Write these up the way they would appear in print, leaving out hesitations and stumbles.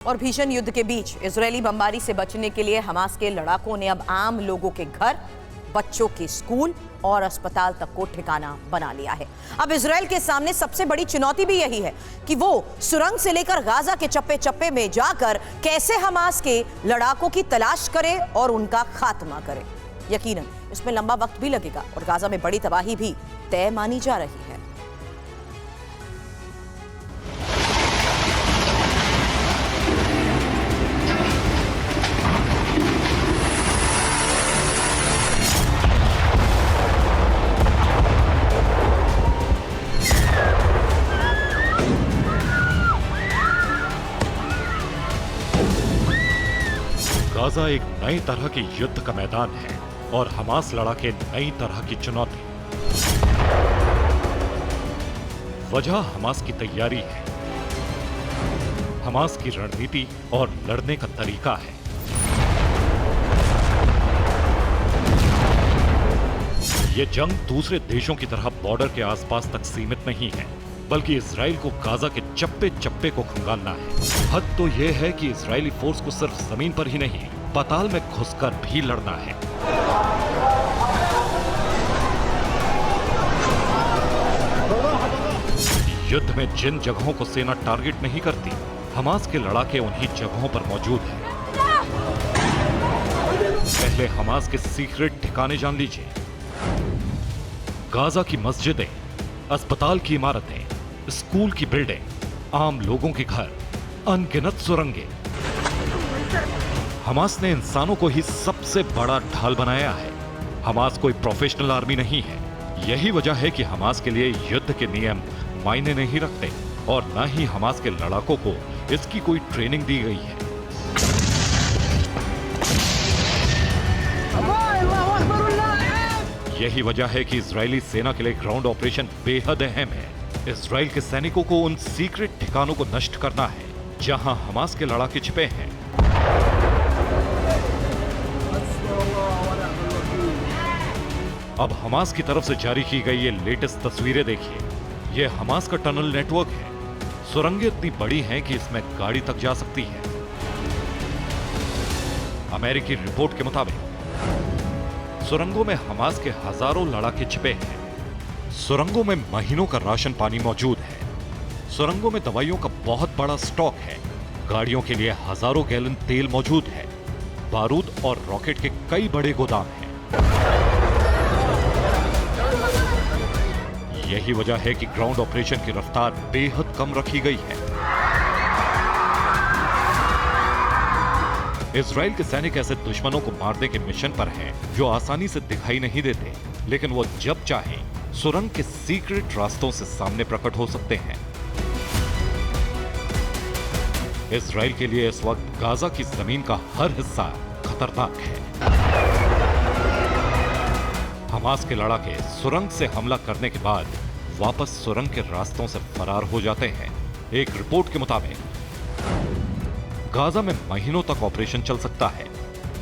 और भीषण युद्ध के बीच इजरायली बमबारी से बचने के लिए हमास के लड़ाकों ने अब आम लोगों के घर, बच्चों के स्कूल और अस्पताल तक को ठिकाना बना लिया है। अब इजरायल के सामने सबसे बड़ी चुनौती भी यही है कि वो सुरंग से लेकर गाजा के चप्पे चप्पे में जाकर कैसे हमास के लड़ाकों की तलाश करे और उनका खात्मा करे। यकीनन इसमें लंबा वक्त भी लगेगा और गाजा में बड़ी तबाही भी तय मानी जा रही है। गाजा एक नई तरह के युद्ध का मैदान है और हमास लड़ाके नई तरह की चुनौती। वजह हमास की तैयारी है, हमास की रणनीति और लड़ने का तरीका है। यह जंग दूसरे देशों की तरह बॉर्डर के आसपास तक सीमित नहीं है, बल्कि इजराइल को गाजा के चप्पे चप्पे को खंगालना है। हद तो यह है कि इजरायली फोर्स को सिर्फ जमीन पर ही नहीं, पाताल में घुसकर भी लड़ना है। युद्ध में जिन जगहों को सेना टारगेट नहीं करती, हमास के लड़ाके उन्हीं जगहों पर मौजूद हैं। पहले हमास के सीक्रेट ठिकाने जान लीजिए। गाजा की मस्जिदें, अस्पताल की इमारतें, स्कूल की बिल्डिंग, आम लोगों के घर, अनगिनत सुरंगें। हमास ने इंसानों को ही सबसे बड़ा ढाल बनाया है। हमास कोई प्रोफेशनल आर्मी नहीं है। यही वजह है कि हमास के लिए युद्ध के नियम मायने नहीं रखते और न ही हमास के लड़ाकों को इसकी कोई ट्रेनिंग दी गई है। यही वजह है कि इजरायली सेना के लिए ग्राउंड ऑपरेशन बेहद अहम है। इजराइल के सैनिकों को उन सीक्रेट ठिकानों को नष्ट करना है जहां हमास के लड़ाके छिपे हैं। अब हमास की तरफ से जारी की गई ये लेटेस्ट तस्वीरें देखिए। ये हमास का टनल नेटवर्क है। सुरंगें इतनी बड़ी हैं कि इसमें गाड़ी तक जा सकती है। अमेरिकी रिपोर्ट के मुताबिक सुरंगों में हमास के हजारों लड़ाके छिपे हैं। सुरंगों में महीनों का राशन पानी मौजूद है। सुरंगों में दवाइयों का बहुत बड़ा स्टॉक है। गाड़ियों के लिए हजारों गैलन तेल मौजूद है। बारूद और रॉकेट के कई बड़े गोदाम हैं। यही वजह है कि ग्राउंड ऑपरेशन की रफ्तार बेहद कम रखी गई है। इजराइल के सैनिक ऐसे दुश्मनों को मारने के मिशन पर हैं जो आसानी से दिखाई नहीं देते, लेकिन वो जब चाहें सुरंग के सीक्रेट रास्तों से सामने प्रकट हो सकते हैं। इजराइल के लिए इस वक्त गाजा की जमीन का हर हिस्सा खतरनाक है। हमास के लड़ाके सुरंग से हमला करने के बाद वापस सुरंग के रास्तों से फरार हो जाते हैं। एक रिपोर्ट के मुताबिक गाजा में महीनों तक ऑपरेशन चल सकता है।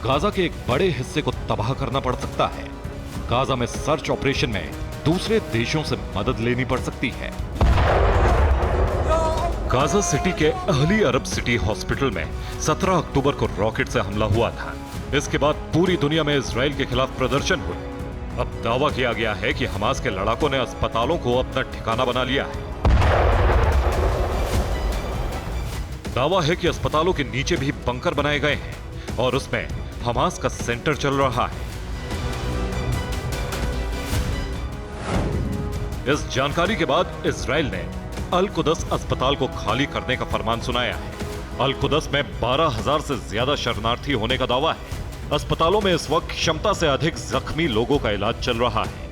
गाजा के एक बड़े हिस्से को तबाह करना पड़ सकता है। गाजा में सर्च ऑपरेशन में दूसरे देशों से मदद लेनी पड़ सकती है। गाजा सिटी के अहली अरब सिटी हॉस्पिटल में 17 अक्टूबर को रॉकेट से हमला हुआ था। इसके बाद पूरी दुनिया में इजराइल के खिलाफ प्रदर्शन हुए। अब दावा किया गया है कि हमास के लड़ाकों ने अस्पतालों को अपना ठिकाना बना लिया है। दावा है कि अस्पतालों के नीचे भी बंकर बनाए गए हैं और उसमें हमास का सेंटर चल रहा है। इस जानकारी के बाद इजराइल ने अल कुदस अस्पताल को खाली करने का फरमान सुनाया है। अल कुदस में 12,000 से ज्यादा शरणार्थी होने का दावा है। अस्पतालों में इस वक्त क्षमता से अधिक जख्मी लोगों का इलाज चल रहा है।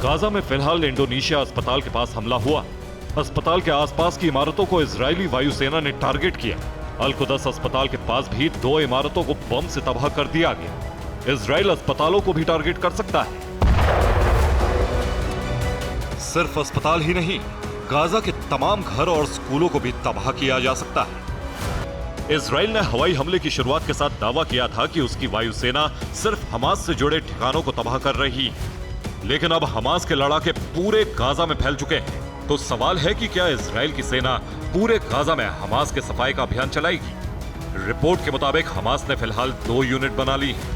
गाजा में फिलहाल इंडोनेशिया अस्पताल के पास हमला हुआ। अस्पताल के आसपास की इमारतों को इजरायली वायुसेना ने टारगेट किया। अल कुदस अस्पताल के पास भी 2 इमारतों को बम से तबाह कर दिया गया। इजराइल अस्पतालों को भी टारगेट कर सकता है। सिर्फ अस्पताल ही नहीं, गाजा के तमाम घर और स्कूलों को भी तबाह किया जा सकता है। इजराइल ने हवाई हमले की शुरुआत के साथ दावा किया था कि उसकी वायुसेना सिर्फ हमास से जुड़े ठिकानों को तबाह कर रही है, लेकिन अब हमास के लड़ाके पूरे गाजा में फैल चुके हैं। तो सवाल है कि क्या इजराइल की सेना पूरे गाजा में हमास के सफाई का अभियान चलाएगी? रिपोर्ट के मुताबिक हमास ने फिलहाल 2 यूनिट बना ली हैं।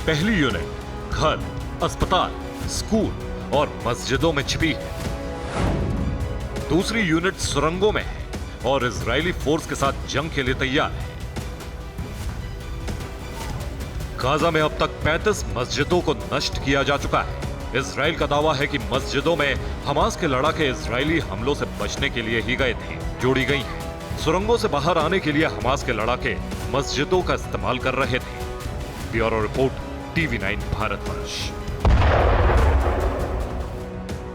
पहली यूनिट घर, अस्पताल, स्कूल और मस्जिदों में छिपी है। दूसरी यूनिट सुरंगों में है और इजरायली फोर्स के साथ जंग के लिए तैयार है। गाजा में अब तक 35 मस्जिदों को नष्ट किया जा चुका है। इजराइल का दावा है कि मस्जिदों में हमास के लड़ाके इजरायली हमलों से बचने के लिए ही गए थे, जोड़ी गई हैं। सुरंगों से बाहर आने के लिए हमास के लड़ाके मस्जिदों का इस्तेमाल कर रहे थे। Bureau report, TV9 Bharatvarsh.